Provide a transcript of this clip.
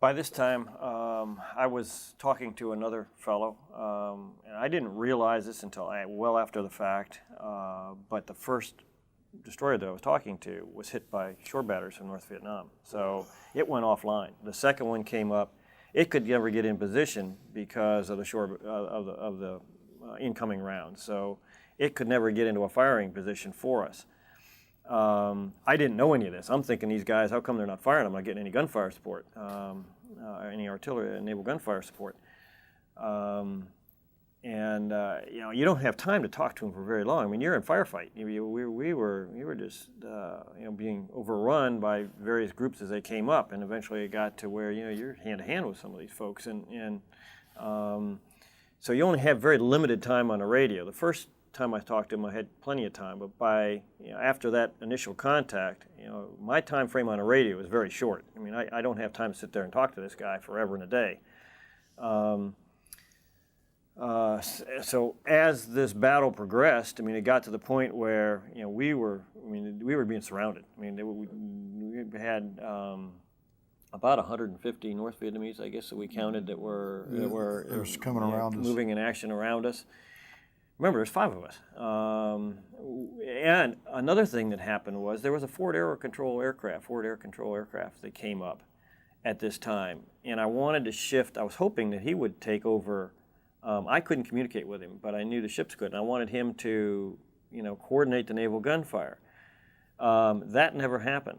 By this time, I was talking to another fellow, and I didn't realize this until well after the fact, but the first destroyer that I was talking to was hit by shore batteries from North Vietnam. So it went offline. The second one came up. It could never get in position because of the shore of the incoming round. So it could never get into a firing position for us. I didn't know any of this. I'm thinking, these guys, how come they're not firing? I'm not getting any gunfire support, any artillery, naval gunfire support. You know, you don't have time to talk to them for very long. I mean, you're in firefight. We were just you know, being overrun by various groups as they came up, and eventually it got to where, you know, you're hand to hand with some of these folks, so you only have very limited time on the radio. The first time I talked to him, I had plenty of time, but after that initial contact, you know, my time frame on the radio was very short. I mean, I don't have time to sit there and talk to this guy forever and a day. So as this battle progressed, I mean, it got to the point where, you know, we were being surrounded. I mean, we had about 150 North Vietnamese, I guess, that we counted that were coming around us, moving in action around us. Remember, there's 5 of us. And another thing that happened was there was a Forward Air Control aircraft that came up at this time. And I wanted to shift. I was hoping that he would take over. I couldn't communicate with him, but I knew the ships could. And I wanted him to, you know, coordinate the naval gunfire. That never happened.